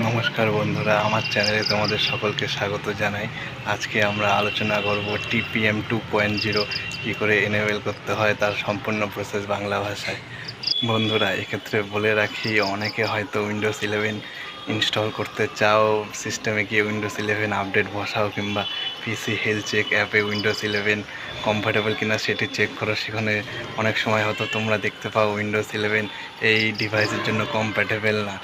নমস্কার বন্ধুরা, আমার চ্যানেলে তোমাদের সকলকে স্বাগত জানাই। আজকে আমরা আলোচনা করব টিপিএম 2.0 কী করে এনেবেল করতে হয় তার সম্পূর্ণ প্রসেস বাংলা ভাষায়। বন্ধুরা, এক্ষেত্রে বলে রাখি, অনেকে হয়তো উইন্ডোজ 11 ইনস্টল করতে চাও, সিস্টেমে গিয়ে উইন্ডোজ 11 আপডেট বসাও কিংবা পিসি হেলথ চেক অ্যাপে উইন্ডোজ 11 কম্প্যাটেবল কিনা সেটি চেক করো। সেখানে অনেক সময় হয়তো তোমরা দেখতে পাও উইন্ডোজ 11 এই ডিভাইসের জন্য কম্প্যাটেবল না।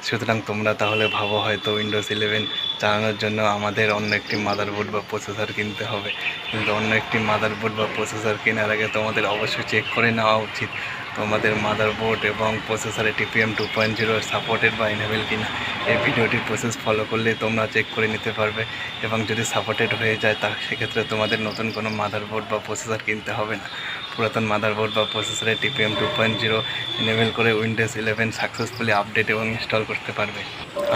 সুতরাং তোমরা তাহলে ভাবো হয়তো উইন্ডোজ 11 চালানোর জন্য আমাদের অন্য একটি মাদারবোর্ড বা প্রসেসর কিনতে হবে। কিন্তু অন্য একটি মাদারবোর্ড বা প্রসেসর কেনার আগে তোমাদের অবশ্যই চেক করে নেওয়া উচিত তোমাদের মাদারবোর্ড এবং প্রসেসরে টিপিএম 2.0 সাপোর্টেড বা এনেবেল কিনা। এই ভিডিওটির প্রসেস ফলো করলে তোমরা চেক করে নিতে পারবে, এবং যদি সাপোর্টেড হয়ে যায় তা সেক্ষেত্রে তোমাদের নতুন কোনো মাদারবোর্ড বা প্রসেসর কিনতে হবে না। পুরাতন মাদারবোর্ড বা প্রসেসরে টিপিএম 2.0 এনেবেল করে উইন্ডোজ 11 সাকসেসফুলি আপডেট এবং ইনস্টল করতে পারবে।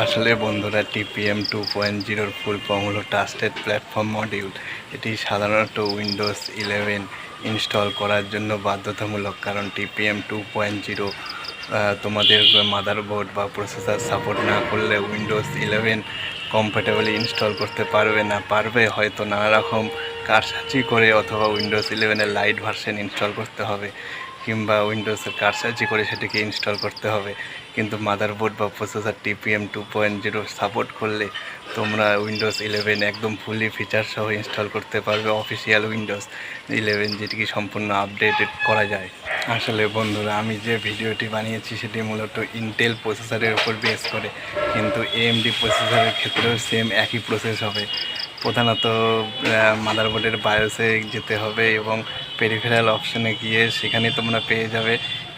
আসলে বন্ধুরা, টিপিএম 2.0 ফুল ফর্ম হলো ট্রাস্টেড প্ল্যাটফর্ম মডিউল। এটি সাধারণত উইন্ডোজ 11 ইনস্টল করার জন্য বাধ্যতামূলক, কারণ টিপিএম 2.0 তোমাদের মাদারবোর্ড বা প্রসেসর সাপোর্ট না করলে উইন্ডোজ 11 কম্প্যাটেবলি ইনস্টল করতে পারবে হয়তো নানা রকম কারসাজি করে, অথবা উইন্ডোজ 11-এর লাইট ভার্সন ইনস্টল করতে হবে কিংবা উইন্ডোজের কারসাজি করে সেটিকে ইনস্টল করতে হবে। কিন্তু মাদারবোর্ড বা প্রসেসর টিপিএম 2.0 সাপোর্ট করলে তোমরা উইন্ডোজ 11 একদম ফুলি ফিচার সহ ইনস্টল করতে পারবে অফিসিয়াল উইন্ডোজ 11, যেটিকে সম্পূর্ণ আপডেটেড করা যায়। আসলে বন্ধুরা, আমি যে ভিডিওটি বানিয়েছি সেটি মূলত ইন্টেল প্রসেসরের উপর বেস করে, কিন্তু এএমডি প্রসেসরের ক্ষেত্রেও সেম একই প্রসেস হবে। প্রধানত মাদারবোর্ডের বায়োসে যেতে হবে এবং পেরিফেরাল অপশানে গিয়ে সেখানে তোমরা পেয়ে যাবে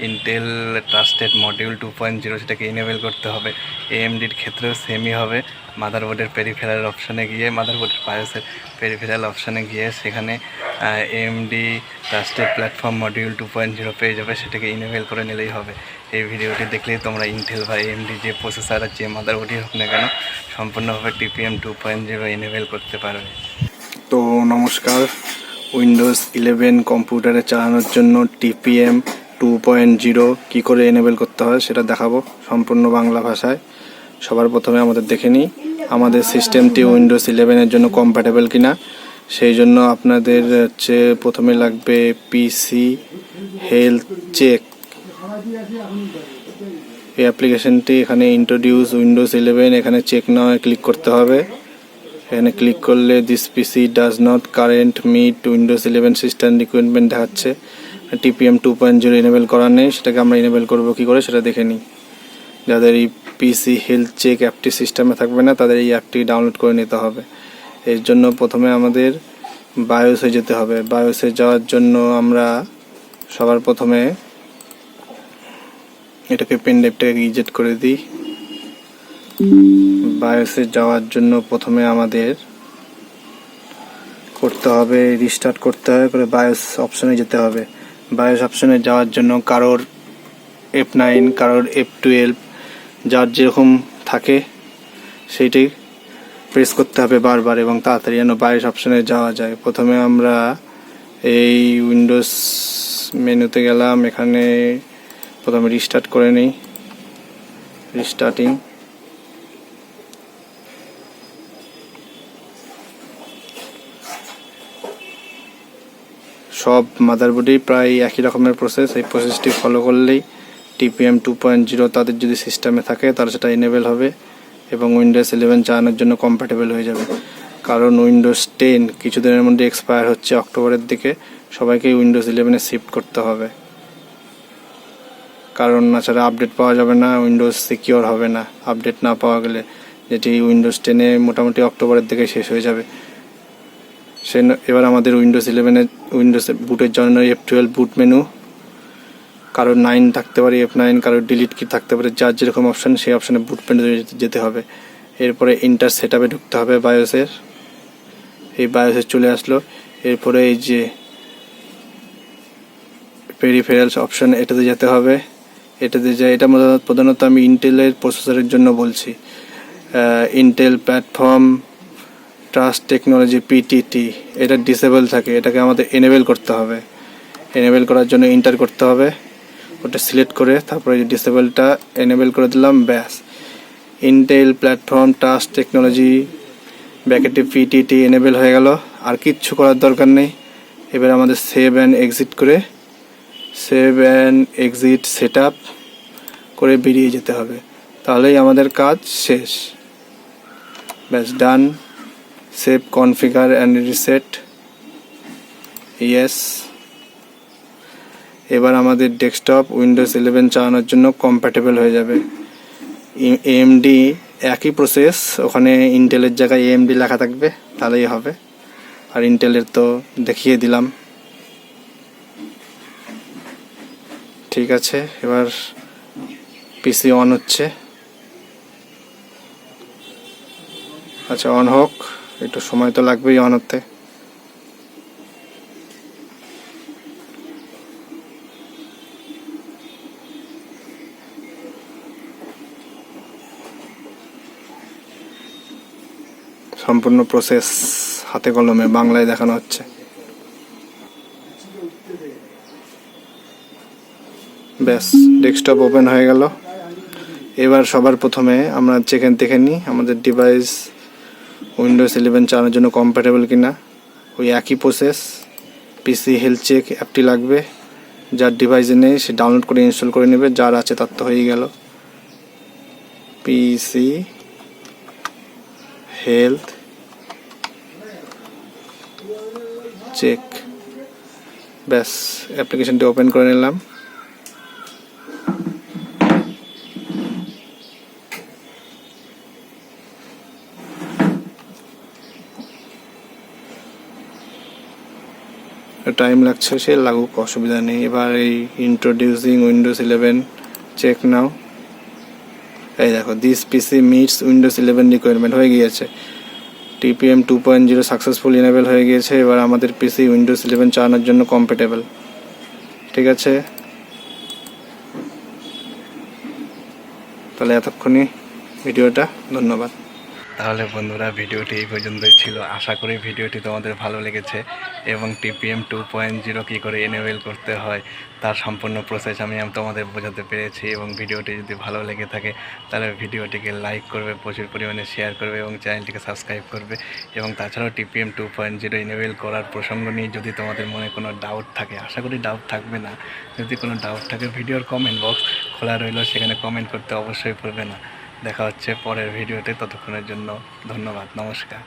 ইন্টেল ট্রাস্টেড মডিউল 2.0, সেটাকে ইনেবল করতে হবে। এএমডির ক্ষেত্রেও সেমই হবে। মাদারবোর্ডের পেরিফেরাল অপশানে গিয়ে, মাদারবোর্ডের বায়োসের পেরিফেরাল অপশানে গিয়ে সেখানে এএমডি ট্রাস্টেড প্ল্যাটফর্ম মডিউল 2.0 পেয়ে যাবে, সেটাকে ইনেবল করে নিলেই হবে। এই ভিডিওটি দেখলেই তোমরা ইন্টেল বা এএমডি যে প্রসেসর আর যে মাদারবোর্ডই হোক না কেন সম্পূর্ণভাবে টিপিএম 2.0 ইনেবল করতে পারবে। তো নমস্কার, উইন্ডোজ 11 কম্পিউটারে চালানোর জন্য টিপিএম 2.0 কী করে এনেবেল করতে হয় সেটা দেখাবো সম্পূর্ণ বাংলা ভাষায়। সবার প্রথমে আমাদের দেখে নিই আমাদের সিস্টেমটি উইন্ডোজ 11-এর জন্য কম্প্যাটেবল কিনা। সেই জন্য আপনাদের প্রথমে লাগবে পিসি হেলথ চেক। এই অ্যাপ্লিকেশনটি এখানে ইন্ট্রোডিউস উইন্ডোজ 11, এখানে চেক নাও ক্লিক করতে হবে। এখানে ক্লিক করলে this PC does not current meet Windows 11 system requirement দেখাচ্ছে। টিপিএম 2.0 এনেবেল করা নেই, সেটাকে আমরা এনেবেল করবো কী করে সেটা দেখে নিই। যাদের এই পিসি হেলথ চেক অ্যাপটি সিস্টেমে থাকবে না তাদের এই অ্যাপটি ডাউনলোড করে নিতে হবে। এর জন্য প্রথমে আমাদের বায়োসে যেতে হবে। বায়োসে যাওয়ার জন্য আমরা সবার প্রথমে এটাকে পেন ড্রাইভটাকে ইজেক্ট করে দিই। বায়োসে যাওয়ার জন্য প্রথমে আমাদের করতে হবে রিস্টার্ট করতে হবে, করে বায়োস অপশনে যেতে হবে। বায়োস অপশনে যাওয়ার জন্য কারোর F9, কারোর F12, যার যেরকম থাকে সেইটি প্রেস করতে হবে বারবার এবং তাড়াতাড়ি যেন বায়োস অপশনে যাওয়া যায়। প্রথমে আমরা এই উইন্ডোজ মেনুতে গেলাম, এখানে প্রথমে রিস্টার্ট করে নিই। রিস্টার্টিং। সব মাদারবোর্ডেই প্রায় একই রকমের প্রসেস। এই প্রসেসটি ফলো করলেই টিপিএম 2.0 তাদের যদি সিস্টেমে থাকে তাহলে সেটা এনেবেল হবে এবং উইন্ডোজ 11 চালানোর জন্য কম্প্যাটেবল হয়ে যাবে। কারণ উইন্ডোজ 10 কিছুদিনের মধ্যে এক্সপায়ার হচ্ছে, অক্টোবরের দিকে। সবাইকেই উইন্ডোজ 11-এ শিফট করতে হবে, কারণ তাছাড়া আপডেট পাওয়া যাবে না, উইন্ডোজ সিকিওর হবে না আপডেট না পাওয়া গেলে, যেটি উইন্ডোজ 10-এ মোটামুটি অক্টোবরের দিকে শেষ হয়ে যাবে। এবার আমাদের উইন্ডোজ 11-এর বুটের জন্য F12 বুট মেনু, কারোর 9 থাকতে পারে F9, কারোর ডিলিট কি থাকতে পারে, যার যেরকম অপশান সেই অপশানে বুট মেনু যেতে হবে। এরপরে ইন্টার সেটআপে ঢুকতে হবে বায়োসের। এই বায়োসে চলে আসলো। এরপরে এই যে পেরিফেরালস অপশান এটাতে যেতে হবে। এটাতে যাই, এটা প্রধানত আমি ইন্টেলের প্রসেসরের জন্য বলছি। Intel platform trust technology PTT, এটা ডিসেবল থাকে, এটাকে আমাদের এনেবেল করতে হবে। এনেবেল করার জন্য ইন্টার করতে হবে, ওটা সিলেক্ট করে তারপরে ডিসেবলটা এনেবেল করে দিলাম, ব্যাস। ইন্টেল প্ল্যাটফর্ম টাচ টেকনোলজি ব্যাকেটে পিটিটি এনেবেল হয়ে গেল। আর কিচ্ছু করার দরকার নেই। এবার আমাদের save and exit set up করে বেরিয়ে যেতে হবে, তাহলেই আমাদের কাজ শেষ। ব্যাস, done. Save configure and reset, yes. এবার আমাদের ডেস্কটপ উইন্ডোজ 11 চালানোর জন্য কম্প্যাটেবল হয়ে যাবে। AMD একই প্রসেস, ওখানে ইন্টেলের জায়গায় AMD লেখা থাকবে, তাহলেই হবে। আর ইন্টেলের তো দেখিয়ে দিলাম। ঠিক আছে, এবার পিসি অন হচ্ছে। আচ্ছা, অন হোক, একটু সময় তো লাগবেই অন হতে। সম্পূর্ণ প্রসেস হাতে কলমে বাংলায় দেখানো হচ্ছে। ব্যাস, ডেস্কটপ ওপেন হয়ে গেল। এবার সবার প্রথমে আমরা দেখে নিই আমাদের ডিভাইস উইন্ডোজ 11 চালানোর জন্য কম্প্যাটেবল কিনা। ওই একই প্রসেস, পিসি হেলথ চেক অ্যাপটি লাগবে। যার ডিভাইসে নেই সে ডাউনলোড করে ইনস্টল করে নেবে, যার আছে তার তো হয়েই গেল। পিসি হেলথ চেক, ব্যাস, অ্যাপ্লিকেশনটি ওপেন করে নিলাম। টাইম লাগছে, সে লাগুক, অসুবিধা নেই। এবার এই ইন্ট্রোডিউসিং উইন্ডোজ 11 চেক নাও। এই দেখো, this PC meets Windows 11 requirement হয়ে গিয়েছে। TPM 2.0 সাকসেসফুল এনেবেল হয়ে গিয়েছে। এবার আমাদের পিসি উইন্ডোজ 11 চালানোর জন্য কম্প্যাটেবল। ঠিক আছে, তাহলে এতক্ষণই ভিডিওটা, ধন্যবাদ। তাহলে বন্ধুরা, ভিডিওটি এই পর্যন্তই ছিল। আশা করি ভিডিওটি তোমাদের ভালো লেগেছে এবং TPM 2.0 কী করে এনেবেল করতে হয় তার সম্পূর্ণ প্রসেস আমি তোমাদের বোঝাতে পেরেছি। এবং ভিডিওটি যদি ভালো লেগে থাকে তাহলে ভিডিওটিকে লাইক করবে, প্রচুর পরিমাণে শেয়ার করবে এবং চ্যানেলটিকে সাবস্ক্রাইব করবে। এবং তাছাড়াও TPM 2.0 এনেবেল করার প্রসঙ্গ নিয়ে যদি তোমাদের মনে কোনো ডাউট থাকে, আশা করি ডাউট থাকবে না, যদি কোনো ডাউট থাকে ভিডিওর কমেন্ট বক্স খোলা রইল, সেখানে কমেন্ট করতে অবশ্যই ভুলবে না। দেখা হচ্ছে পরের ভিডিওতে, ততক্ষণের জন্য ধন্যবাদ, নমস্কার।